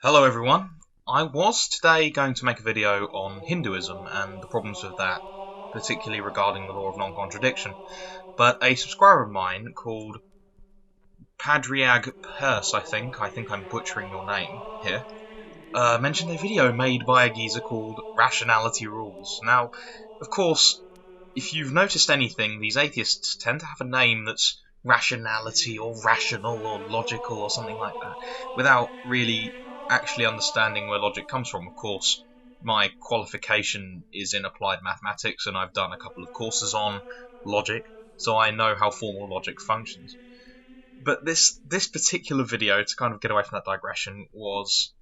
Hello everyone. I was today going to make a video on Hinduism and the problems with that, particularly regarding the law of non-contradiction, but a subscriber of mine called Padriag Purse, I think I'm butchering your name here, mentioned a video made by a geezer called Rationality Rules. Now, of course, if you've noticed anything, these atheists tend to have a name that's rationality or rational or logical or something like that, without really actually understanding where logic comes from. Of course, my qualification is in applied mathematics, and I've done a couple of courses on logic, so I know how formal logic functions. But this particular video, to kind of get away from that digression, was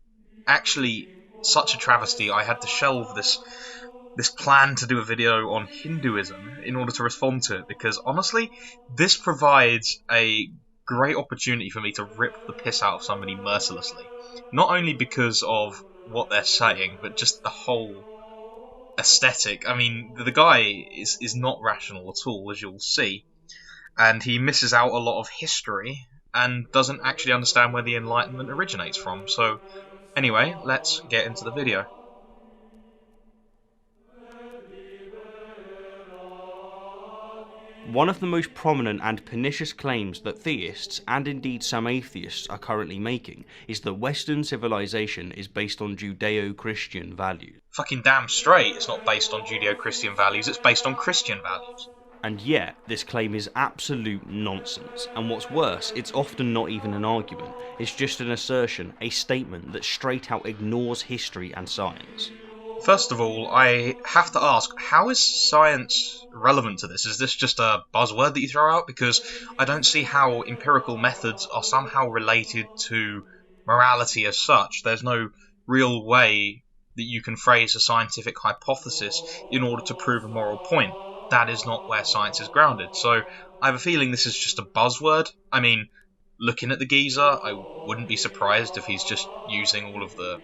actually such a travesty. I had to shelve this plan to do a video on Hinduism in order to respond to it, because honestly, this provides a great opportunity for me to rip the piss out of somebody mercilessly. Not only because of what they're saying, but just the whole aesthetic. I mean, the guy is not rational at all, as you'll see, and he misses out a lot of history and doesn't actually understand where the Enlightenment originates from. So, anyway, let's get into the video. One of the most prominent and pernicious claims that theists, and indeed some atheists, are currently making is that Western civilization is based on Judeo-Christian values. Fucking damn straight it's not based on Judeo-Christian values, it's based on Christian values. And yet, this claim is absolute nonsense, and what's worse, it's often not even an argument, it's just an assertion, a statement that straight out ignores history and science. First of all, I have to ask, how is science relevant to this? Is this just a buzzword that you throw out? Because I don't see how empirical methods are somehow related to morality as such. There's no real way that you can phrase a scientific hypothesis in order to prove a moral point. That is not where science is grounded. So I have a feeling this is just a buzzword. I mean, looking at the geezer, I wouldn't be surprised if he's just using all of the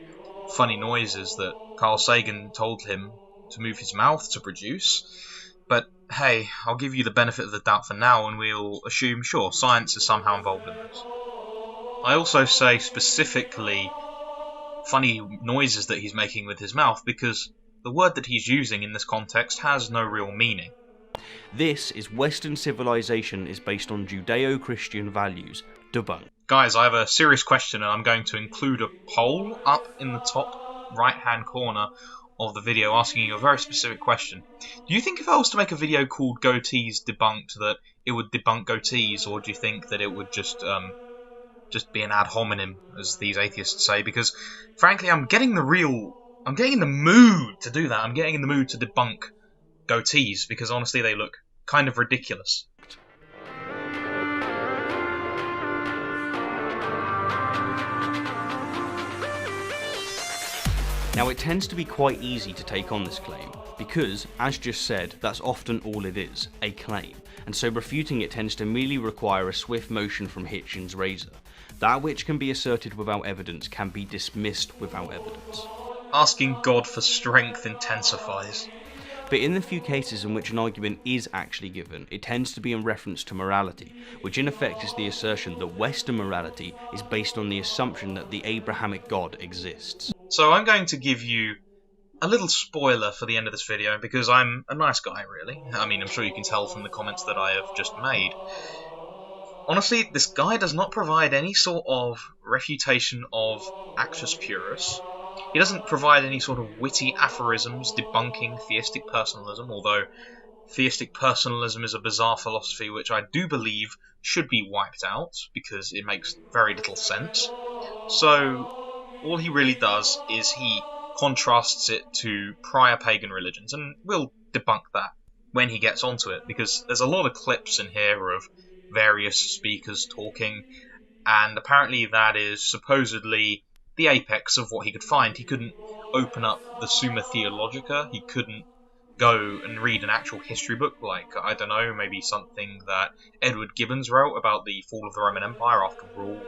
funny noises that Carl Sagan told him to move his mouth to produce. But hey, I'll give you the benefit of the doubt for now, and we'll assume, sure, science is somehow involved in this. I also say specifically funny noises that he's making with his mouth because the word that he's using in this context has no real meaning. This is Western civilization is based on Judeo-Christian values. Debunked. Guys, I have a serious question, and I'm going to include a poll up in the top right-hand corner of the video asking you a very specific question. Do you think if I was to make a video called Goatees Debunked that it would debunk goatees, or do you think that it would just be an ad hominem, as these atheists say? Because, frankly, I'm getting in the mood to do that. I'm getting in the mood to debunk goatees, because honestly they look kind of ridiculous. Now, it tends to be quite easy to take on this claim, because, as just said, that's often all it is, a claim, and so refuting it tends to merely require a swift motion from Hitchens' razor. That which can be asserted without evidence can be dismissed without evidence. Asking God for strength intensifies. But in the few cases in which an argument is actually given, it tends to be in reference to morality, which in effect is the assertion that Western morality is based on the assumption that the Abrahamic God exists. So I'm going to give you a little spoiler for the end of this video, because I'm a nice guy, really. I mean, I'm sure you can tell from the comments that I have just made. Honestly, this guy does not provide any sort of refutation of Actus Purus. He doesn't provide any sort of witty aphorisms debunking theistic personalism, although theistic personalism is a bizarre philosophy which I do believe should be wiped out, because it makes very little sense. So all he really does is he contrasts it to prior pagan religions, and we'll debunk that when he gets onto it, because there's a lot of clips in here of various speakers talking, and apparently that is supposedly the apex of what he could find. He couldn't open up the Summa Theologica, he couldn't go and read an actual history book like, I don't know, maybe something that Edward Gibbons wrote about the fall of the Roman Empire after all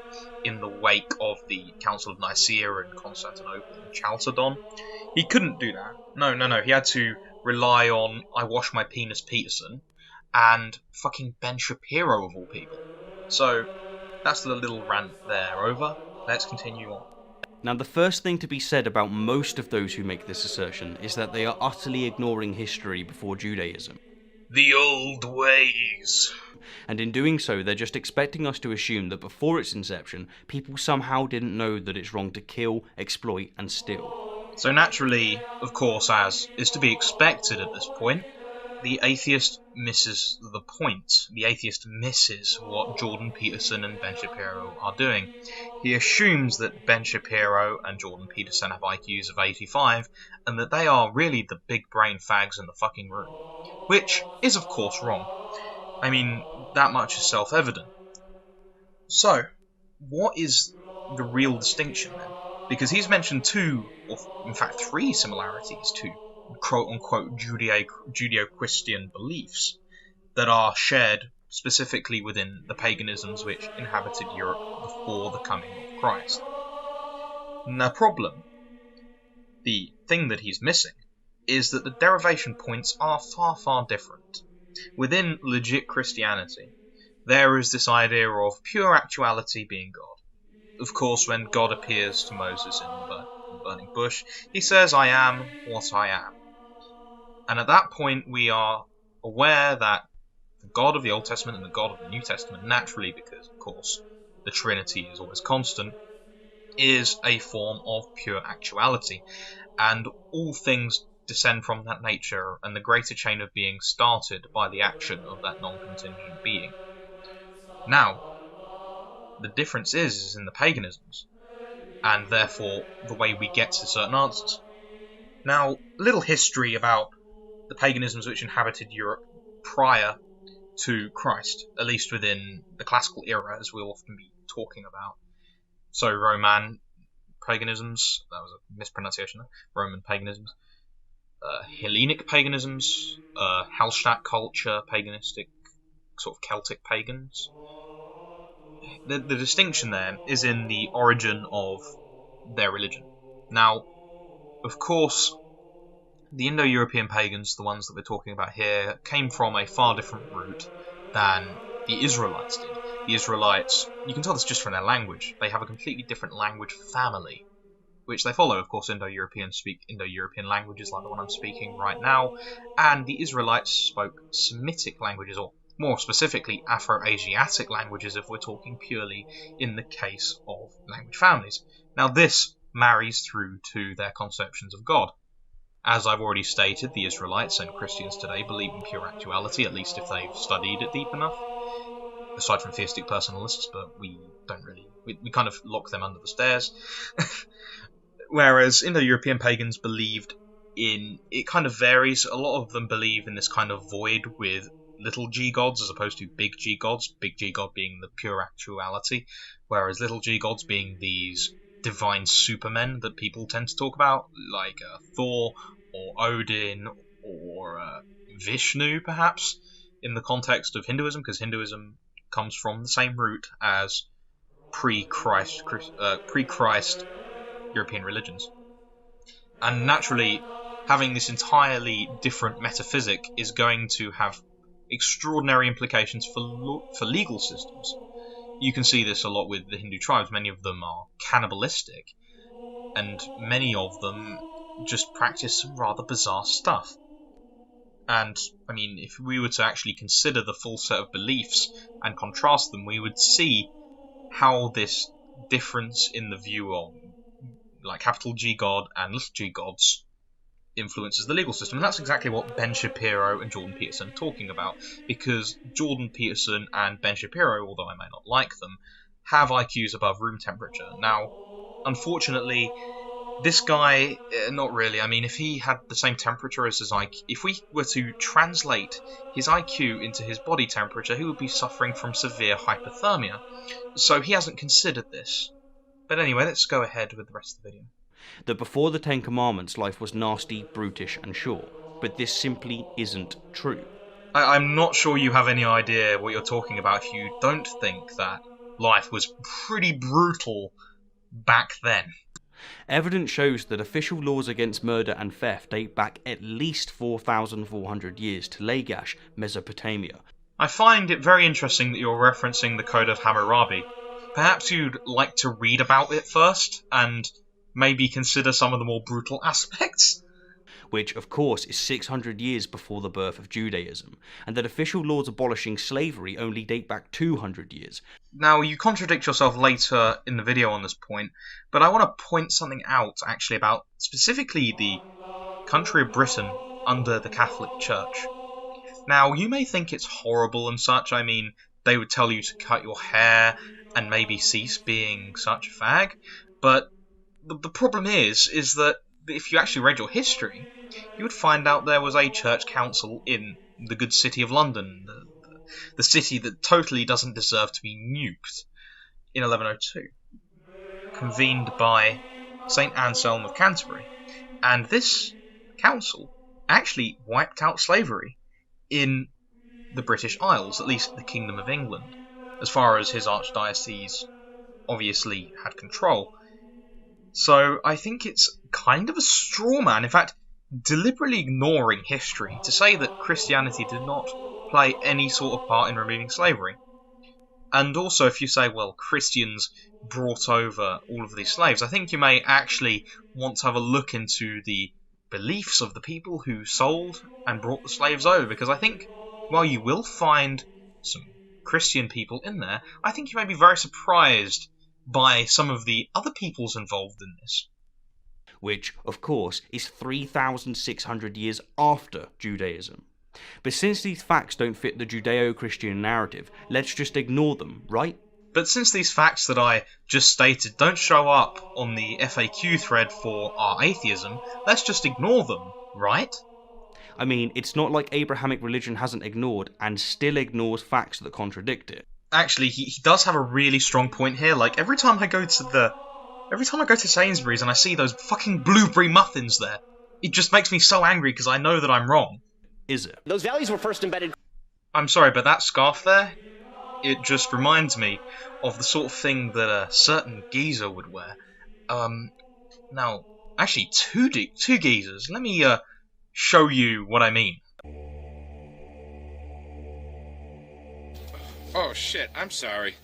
in the wake of the Council of Nicaea and Constantinople and Chalcedon. He couldn't do that. No, he had to rely on I Wash My Penis Peterson and fucking Ben Shapiro of all people. So that's the little rant there. Over. Let's continue on. Now, the first thing to be said about most of those who make this assertion is that they are utterly ignoring history before Judaism. The old ways. And in doing so, they're just expecting us to assume that before its inception, people somehow didn't know that it's wrong to kill, exploit, and steal. So naturally, of course, as is to be expected at this point, the atheist misses the point. The atheist misses what Jordan Peterson and Ben Shapiro are doing. He assumes that Ben Shapiro and Jordan Peterson have IQs of 85, and that they are really the big brain fags in the fucking room. Which is, of course, wrong. I mean, that much is self-evident. So, what is the real distinction then? Because he's mentioned two, or in fact 3 similarities to quote-unquote Judeo-Christian beliefs that are shared specifically within the paganisms which inhabited Europe before the coming of Christ. The problem, the thing that he's missing, is that the derivation points are far, far different. Within legit Christianity, there is this idea of pure actuality being God. Of course, when God appears to Moses in the burning bush, he says, "I am what I am." And at that point, we are aware that the God of the Old Testament and the God of the New Testament, naturally, because, of course, the Trinity is always constant, is a form of pure actuality. And all things descend from that nature, and the greater chain of being started by the action of that non-contingent being. Now, the difference is in the paganisms, and therefore the way we get to certain answers. Now, little history about the paganisms which inhabited Europe prior to Christ, at least within the classical era, as we'll often be talking about. So, Roman paganisms, that was a mispronunciation there, Roman paganisms, Hellenic paganisms, Hallstatt culture, paganistic, sort of Celtic pagans. The distinction there is in the origin of their religion. Now, of course, the Indo-European pagans, the ones that we're talking about here, came from a far different root than the Israelites did. The Israelites, you can tell this just from their language, they have a completely different language family, which they follow. Of course, Indo-Europeans speak Indo-European languages like the one I'm speaking right now, and the Israelites spoke Semitic languages, or more specifically, Afro-Asiatic languages if we're talking purely in the case of language families. Now this marries through to their conceptions of God. As I've already stated, the Israelites and Christians today believe in pure actuality, at least if they've studied it deep enough. Aside from theistic personalists, but we don't really... We kind of lock them under the stairs. Whereas Indo-European pagans believed in... It kind of varies. A lot of them believe in this kind of void with little g gods as opposed to big G gods. Big G god being the pure actuality, whereas little g gods being these divine supermen that people tend to talk about, like Thor or Odin or Vishnu, perhaps, in the context of Hinduism, because Hinduism comes from the same root as pre-Christ European religions. And naturally, having this entirely different metaphysic is going to have extraordinary implications for legal systems. You can see this a lot with the Hindu tribes. Many of them are cannibalistic, and many of them just practice some rather bizarre stuff. And, I mean, if we were to actually consider the full set of beliefs and contrast them, we would see how this difference in the view of, like, capital G God and little g gods influences the legal system. And that's exactly what Ben Shapiro and Jordan Peterson are talking about, because Jordan Peterson and Ben Shapiro, although I may not like them, have IQs above room temperature. Now, unfortunately, this guy, not really. I mean, if he had the same temperature as his IQ, if we were to translate his IQ into his body temperature, he would be suffering from severe hypothermia. So he hasn't considered this. But anyway, let's go ahead with the rest of the video. That before the Ten Commandments, life was nasty, brutish, and short. But this simply isn't true. I'm not sure you have any idea what you're talking about if you don't think that life was pretty brutal back then. Evidence shows that official laws against murder and theft date back at least 4,400 years to Lagash, Mesopotamia. I find it very interesting that you're referencing the Code of Hammurabi. Perhaps you'd like to read about it first, and maybe consider some of the more brutal aspects. Which, of course, is 600 years before the birth of Judaism, and that official laws abolishing slavery only date back 200 years. Now, you contradict yourself later in the video on this point, but I want to point something out, actually, about specifically the country of Britain under the Catholic Church. Now, you may think it's horrible and such. I mean, they would tell you to cut your hair and maybe cease being such a fag, but the problem is that if you actually read your history, you would find out there was a church council in the good city of London, the city that totally doesn't deserve to be nuked, in 1102, convened by St. Anselm of Canterbury. And this council actually wiped out slavery in the British Isles, at least the Kingdom of England, as far as his archdiocese obviously had control. So I think it's kind of a straw man, in fact, deliberately ignoring history, to say that Christianity did not play any sort of part in removing slavery. And also, if you say, well, Christians brought over all of these slaves, I think you may actually want to have a look into the beliefs of the people who sold and brought the slaves over, because I think, while you will find some Christian people in there, I think you may be very surprised by some of the other peoples involved in this. Which, of course, is 3,600 years after Judaism. But since these facts don't fit the Judeo-Christian narrative, let's just ignore them, right? But since these facts that I just stated don't show up on the FAQ thread for our atheism, let's just ignore them, right? I mean, it's not like Abrahamic religion hasn't ignored and still ignores facts that contradict it. Actually, he does have a really strong point here. Like, every time I go to Sainsbury's and I see those fucking blueberry muffins there, it just makes me so angry because I know that I'm wrong. Is it? Those values were first embedded. I'm sorry, but that scarf there, it just reminds me of the sort of thing that a certain geezer would wear. Now, actually, two geezers. Let me show you what I mean. Oh shit, I'm sorry.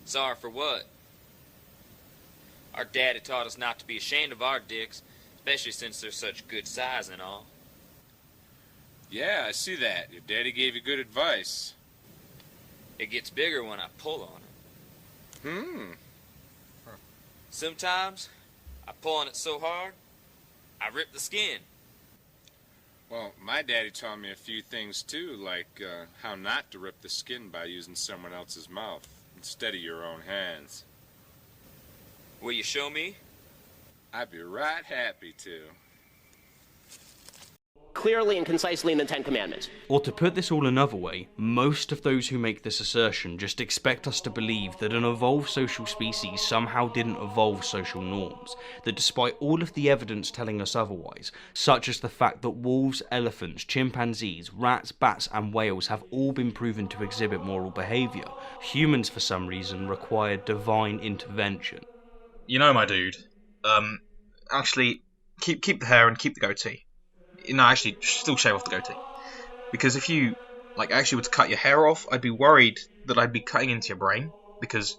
Sorry for what? Our daddy taught us not to be ashamed of our dicks, especially since they're such good size and all. Yeah, I see that. Your daddy gave you good advice. It gets bigger when I pull on it. Sometimes, I pull on it so hard, I rip the skin. Well, my daddy taught me a few things too, like how not to rip the skin by using someone else's mouth instead of your own hands. Will you show me? I'd be right happy to. Clearly and concisely in the Ten Commandments. Or to put this all another way, most of those who make this assertion just expect us to believe that an evolved social species somehow didn't evolve social norms, that despite all of the evidence telling us otherwise, such as the fact that wolves, elephants, chimpanzees, rats, bats and whales have all been proven to exhibit moral behaviour, humans for some reason require divine intervention. You know, my dude, actually, keep the hair and keep the goatee. No, actually, still shave off the goatee. Because if you, actually were to cut your hair off, I'd be worried that I'd be cutting into your brain. Because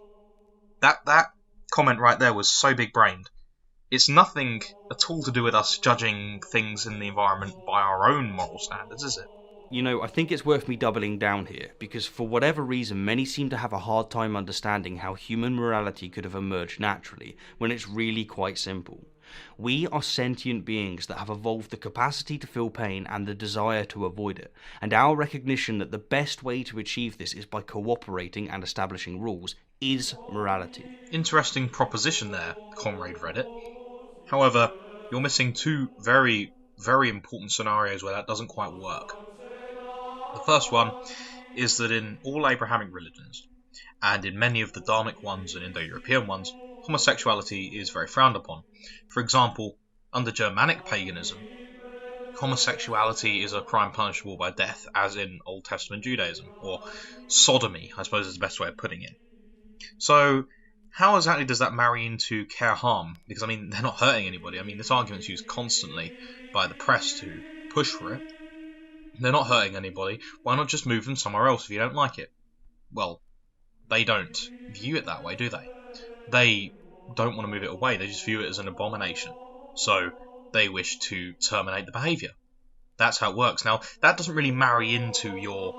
that comment right there was so big-brained. It's nothing at all to do with us judging things in the environment by our own moral standards, is it? You know, I think it's worth me doubling down here, because for whatever reason, many seem to have a hard time understanding how human morality could have emerged naturally, when it's really quite simple. We are sentient beings that have evolved the capacity to feel pain and the desire to avoid it, and our recognition that the best way to achieve this is by cooperating and establishing rules is morality. Interesting proposition there, Comrade Reddit. However, you're missing two very, very important scenarios where that doesn't quite work. The first one is that in all Abrahamic religions, and in many of the Dharmic ones and Indo-European ones, homosexuality is very frowned upon. For example, under Germanic paganism, homosexuality is a crime punishable by death, as in Old Testament Judaism, or sodomy, I suppose is the best way of putting it. So, how exactly does that marry into care harm? Because, I mean, they're not hurting anybody. I mean, this argument's used constantly by the press to push for it. They're not hurting anybody. Why not just move them somewhere else if you don't like it? Well, they don't view it that way, do they? They don't want to move it away. They just view it as an abomination. So they wish to terminate the behaviour. That's how it works. Now, that doesn't really marry into your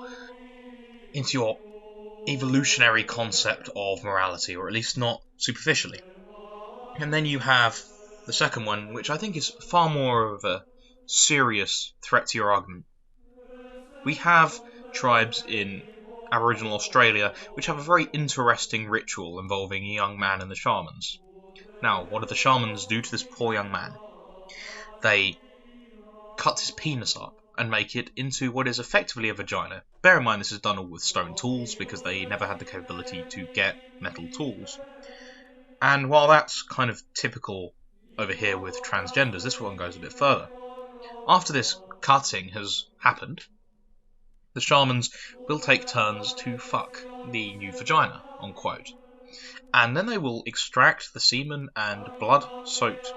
evolutionary concept of morality, or at least not superficially. And then you have the second one, which I think is far more of a serious threat to your argument. We have tribes in Aboriginal Australia which have a very interesting ritual involving a young man and the shamans. Now, what do the shamans do to this poor young man? They cut his penis up and make it into what is effectively a vagina. Bear in mind this is done all with stone tools because they never had the capability to get metal tools. And while that's kind of typical over here with transgenders, this one goes a bit further. After this cutting has happened, the shamans will take turns to fuck the new vagina, unquote. And then they will extract the semen and blood-soaked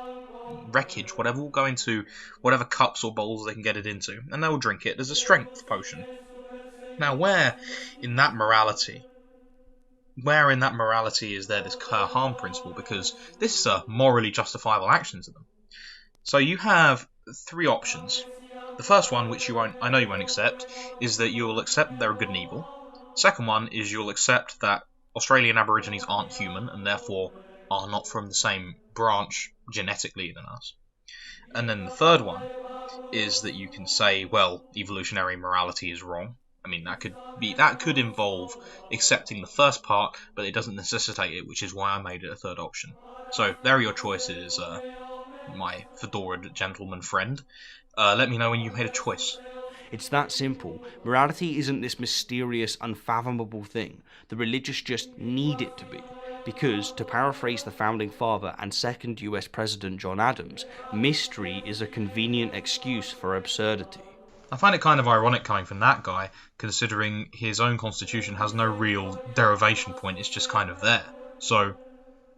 wreckage, whatever, will go into whatever cups or bowls they can get it into, and they will drink it as a strength potion. Now, where in that morality is there this harm principle? Because this is a morally justifiable action to them. So you have three options. The first one, which I know you won't accept, is that you'll accept that they're good and evil. Second one is you'll accept that Australian Aborigines aren't human and therefore are not from the same branch genetically than us. And then the third one is that you can say, well, evolutionary morality is wrong. I mean, that could involve accepting the first part, but it doesn't necessitate it, which is why I made it a third option. So there are your choices, my fedora gentleman friend. Let me know when you made a choice. It's that simple. Morality isn't this mysterious, unfathomable thing. The religious just need it to be. Because, to paraphrase the founding father and second US President John Adams, mystery is a convenient excuse for absurdity. I find it kind of ironic coming from that guy, considering his own constitution has no real derivation point, it's just kind of there. So,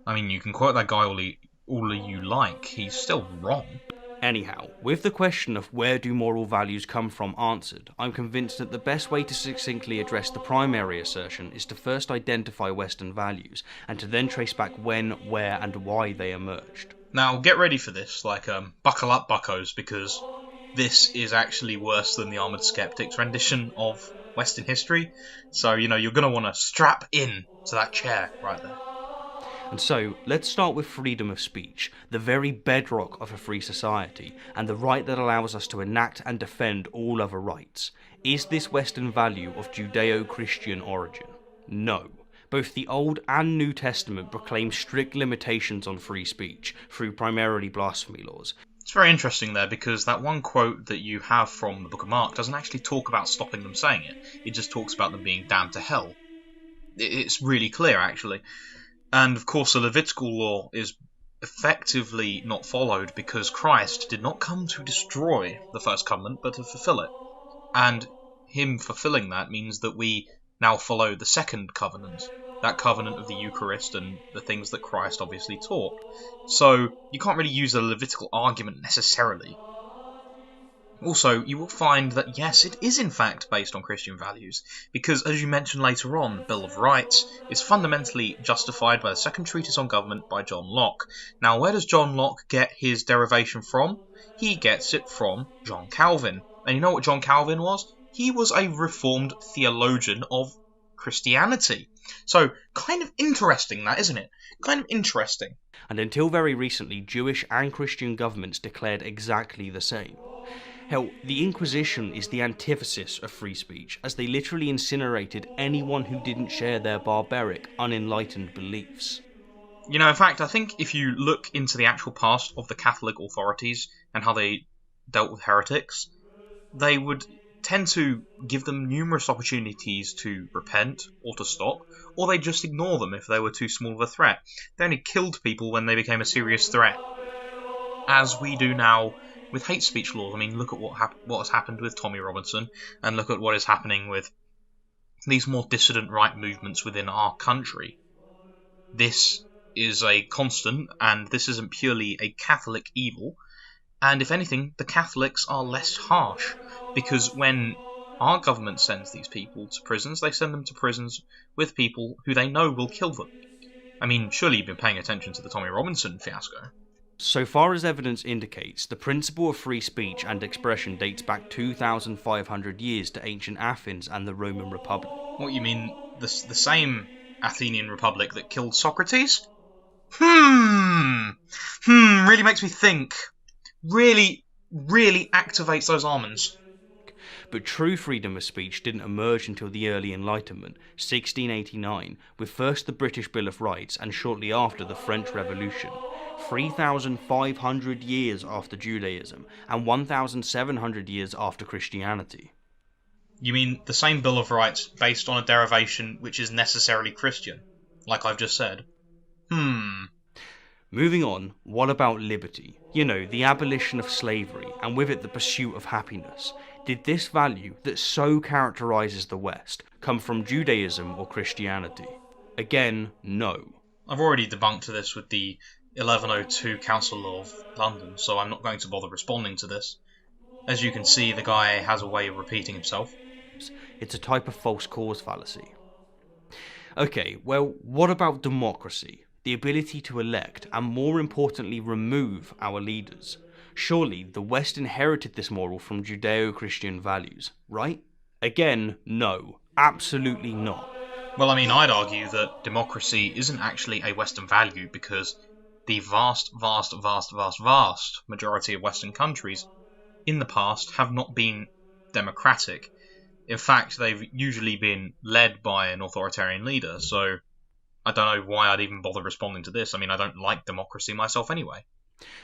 I mean, you can quote that guy all you like, he's still wrong. Anyhow, with the question of where do moral values come from answered, I'm convinced that the best way to succinctly address the primary assertion is to first identify Western values, and to then trace back when, where, and why they emerged. Now, get ready for this, buckle up buccos, because this is actually worse than the Armoured Skeptic's rendition of Western history, so, you're going to want to strap in to that chair right there. And so, let's start with freedom of speech, the very bedrock of a free society, and the right that allows us to enact and defend all other rights. Is this Western value of Judeo-Christian origin? No. Both the Old and New Testament proclaim strict limitations on free speech, through primarily blasphemy laws. It's very interesting there, because that one quote that you have from the Book of Mark doesn't actually talk about stopping them saying it. It just talks about them being damned to hell. It's really clear, actually. And, of course, the Levitical law is effectively not followed because Christ did not come to destroy the first covenant, but to fulfill it. And him fulfilling that means that we now follow the second covenant, that covenant of the Eucharist and the things that Christ obviously taught. So you can't really use a Levitical argument necessarily. Also, you will find that yes, it is in fact based on Christian values, because as you mentioned later on, the Bill of Rights is fundamentally justified by the Second Treatise on Government by John Locke. Now, where does John Locke get his derivation from? He gets it from John Calvin. And you know what John Calvin was? He was a reformed theologian of Christianity. So, kind of interesting that, isn't it? Kind of interesting. And until very recently, Jewish and Christian governments declared exactly the same. Hell, the Inquisition is the antithesis of free speech, as they literally incinerated anyone who didn't share their barbaric, unenlightened beliefs. In fact, I think if you look into the actual past of the Catholic authorities and how they dealt with heretics, they would tend to give them numerous opportunities to repent or to stop, or they'd just ignore them if they were too small of a threat. They only killed people when they became a serious threat, as we do now with hate speech laws. I mean, look at what has happened with Tommy Robinson, and look at what is happening with these more dissident right movements within our country. This is a constant, and this isn't purely a Catholic evil. And if anything, the Catholics are less harsh, because when our government sends these people to prisons, they send them to prisons with people who they know will kill them. I mean, surely you've been paying attention to the Tommy Robinson fiasco. So far as evidence indicates, the principle of free speech and expression dates back 2,500 years to ancient Athens and the Roman Republic. What, you mean the same Athenian Republic that killed Socrates? Really makes me think. Really activates those almonds. But true freedom of speech didn't emerge until the early Enlightenment, 1689, with first the British Bill of Rights and shortly after the French Revolution. 3,500 years after Judaism and 1,700 years after Christianity. You mean the same Bill of Rights based on a derivation which is necessarily Christian, like I've just said? Moving on, what about liberty? You know, the abolition of slavery, and with it the pursuit of happiness. Did this value that so characterises the West come from Judaism or Christianity? Again, no. I've already debunked this with the 1102 Council Law of London, so I'm not going to bother responding to this. As you can see, the guy has a way of repeating himself. It's a type of false cause fallacy. Okay, well, what about democracy? The ability to elect and, more importantly, remove our leaders. Surely the West inherited this moral from Judeo-Christian values, right? Again, no. Absolutely not. Well, I mean, I'd argue that democracy isn't actually a Western value because the vast majority of Western countries in the past have not been democratic. In fact, they've usually been led by an authoritarian leader, so I don't know why I'd even bother responding to this. I mean, I don't like democracy myself anyway.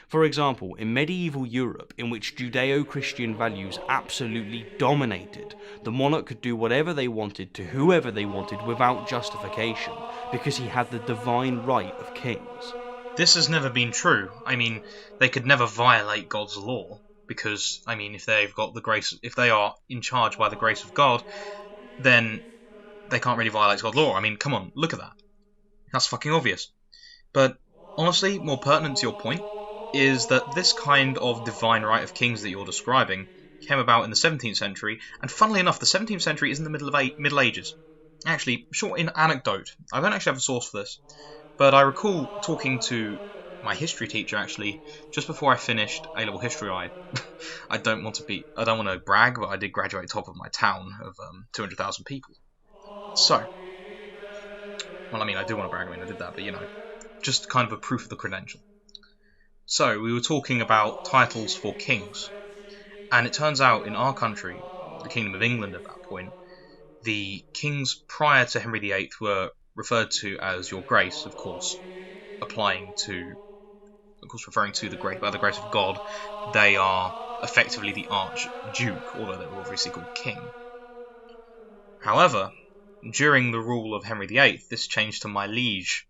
For example, in medieval Europe, in which Judeo-Christian values absolutely dominated, the monarch could do whatever they wanted to whoever they wanted without justification, because he had the divine right of kings. This has never been true. I mean, they could never violate God's law, because, I mean, if they are in charge by the grace of God, then they can't really violate God's law. I mean, come on, look at that. That's fucking obvious. But honestly, more pertinent to your point, is that this kind of divine right of kings that you're describing came about in the 17th century, and funnily enough, the 17th century is in the Middle Ages. Actually, short in anecdote, I don't actually have a source for this, but I recall talking to my history teacher actually just before I finished A-level history. I don't want to brag, but I did graduate top of my town of 200,000 people. So, well, I mean, I do want to brag. I mean, I did that, but you know, just kind of a proof of the credential. So we were talking about titles for kings, and it turns out in our country, the Kingdom of England at that point, the kings prior to Henry VIII were referred to as Your Grace, of course, referring to the grace by the grace of God. They are effectively the Archduke, although they were obviously called King. However, during the rule of Henry VIII, this changed to My Liege.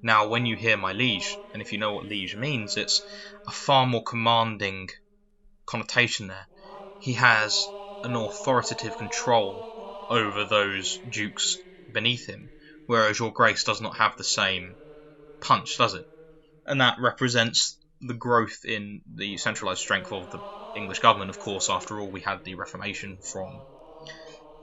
Now, when you hear My Liege, and if you know what liege means, it's a far more commanding connotation there. He has an authoritative control over those dukes beneath him, whereas Your Grace does not have the same punch, does it? And that represents the growth in the centralised strength of the English government. Of course, after all, we had the Reformation from,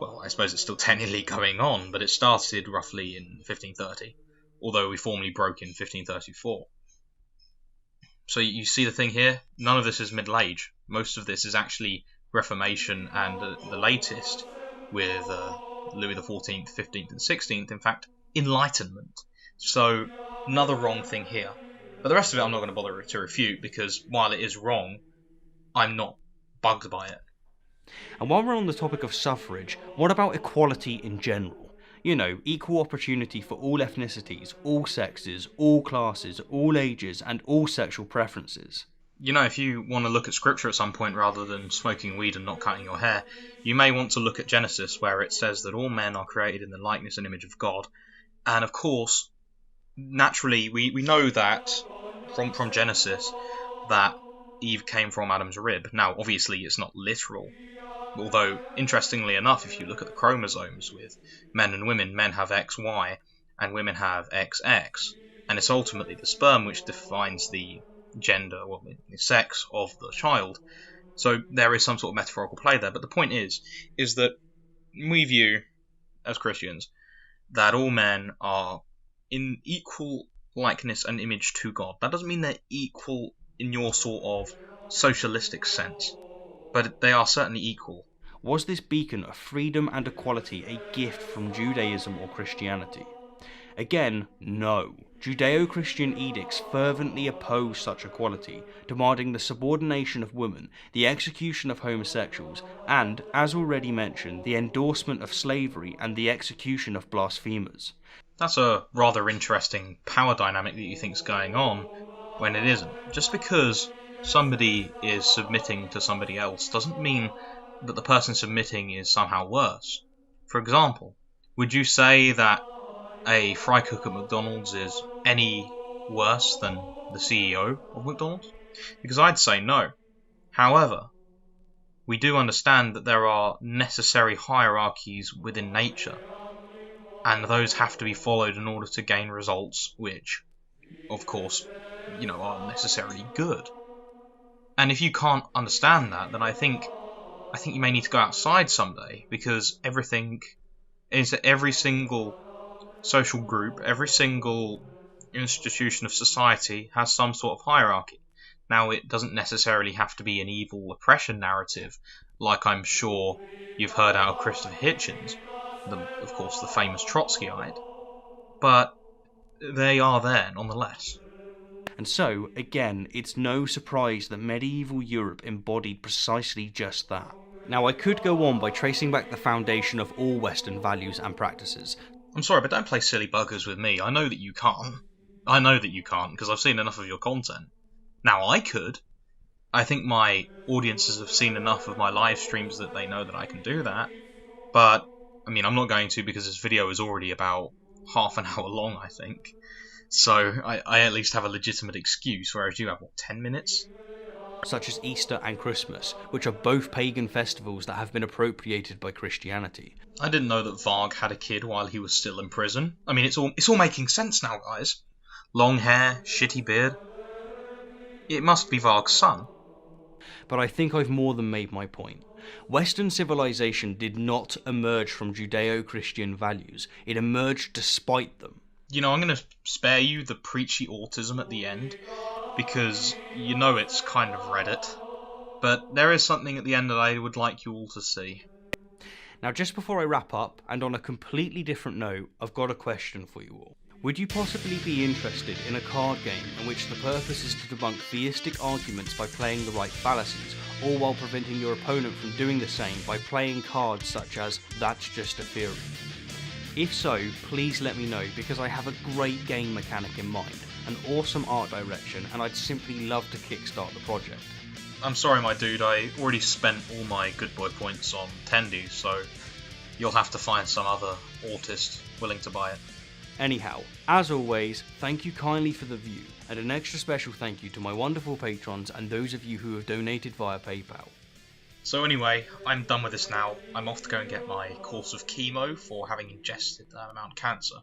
well, I suppose it's still technically going on, but it started roughly in 1530. Although we formally broke in 1534. So you see the thing here? None of this is Middle Age. Most of this is actually Reformation and the latest with Louis XIV, 15th and 16th, in fact, Enlightenment. So another wrong thing here. But the rest of it I'm not going to bother to refute because while it is wrong, I'm not bugged by it. And while we're on the topic of suffrage, what about equality in general? You know, equal opportunity for all ethnicities, all sexes, all classes, all ages, and all sexual preferences. You know, if you want to look at scripture at some point rather than smoking weed and not cutting your hair, you may want to look at Genesis, where it says that all men are created in the likeness and image of God. And of course, naturally, we know that from Genesis that Eve came from Adam's rib. Now, obviously, it's not literal. Although, interestingly enough, if you look at the chromosomes with men and women, men have XY and women have XX. And it's ultimately the sperm which defines the gender, well, the sex of the child. So there is some sort of metaphorical play there. But the point is that we view, as Christians, that all men are in equal likeness and image to God. That doesn't mean they're equal in your sort of socialistic sense, but they are certainly equal. Was this beacon of freedom and equality a gift from Judaism or Christianity? Again, no. Judeo-Christian edicts fervently oppose such equality, demanding the subordination of women, the execution of homosexuals, and, as already mentioned, the endorsement of slavery and the execution of blasphemers. That's a rather interesting power dynamic that you think's going on when it isn't. Just because somebody is submitting to somebody else doesn't mean that the person submitting is somehow worse. For example, would you say that a fry cook at McDonald's is any worse than the CEO of McDonald's? Because I'd say no. However, we do understand that there are necessary hierarchies within nature, and those have to be followed in order to gain results which, of course, are necessarily good. And if you can't understand that, then I think you may need to go outside someday, because every single social group, every single institution of society has some sort of hierarchy. Now, it doesn't necessarily have to be an evil oppression narrative, like I'm sure you've heard out of Christopher Hitchens, of course the famous Trotskyite, but they are there nonetheless. And so, again, it's no surprise that medieval Europe embodied precisely just that. Now, I could go on by tracing back the foundation of all Western values and practices. I'm sorry, but don't play silly buggers with me. I know that you can't. I know that you can't, because I've seen enough of your content. Now, I could. I think my audiences have seen enough of my live streams that they know that I can do that. But, I'm not going to, because this video is already about half an hour long, I think. So, I at least have a legitimate excuse, whereas you have, 10 minutes? Such as Easter and Christmas, which are both pagan festivals that have been appropriated by Christianity. I didn't know that Varg had a kid while he was still in prison. It's all making sense now, guys. Long hair, shitty beard. It must be Varg's son. But I think I've more than made my point. Western civilization did not emerge from Judeo-Christian values. It emerged despite them. I'm going to spare you the preachy autism at the end, because it's kind of Reddit. But there is something at the end that I would like you all to see. Now, just before I wrap up, and on a completely different note, I've got a question for you all. Would you possibly be interested in a card game in which the purpose is to debunk theistic arguments by playing the right fallacies, all while preventing your opponent from doing the same by playing cards such as "That's just a theory"? If so, please let me know, because I have a great game mechanic in mind, an awesome art direction, and I'd simply love to kickstart the project. I'm sorry, my dude, I already spent all my good boy points on Tendy, so you'll have to find some other autist willing to buy it. Anyhow, as always, thank you kindly for the view, and an extra special thank you to my wonderful patrons and those of you who have donated via PayPal. So anyway, I'm done with this now. I'm off to go and get my course of chemo for having ingested that amount of cancer.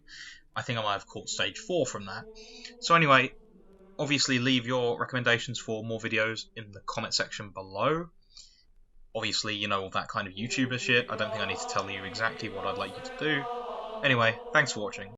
I think I might have caught stage 4 from that. So anyway, obviously leave your recommendations for more videos in the comment section below. Obviously, all that kind of YouTuber shit. I don't think I need to tell you exactly what I'd like you to do. Anyway, thanks for watching.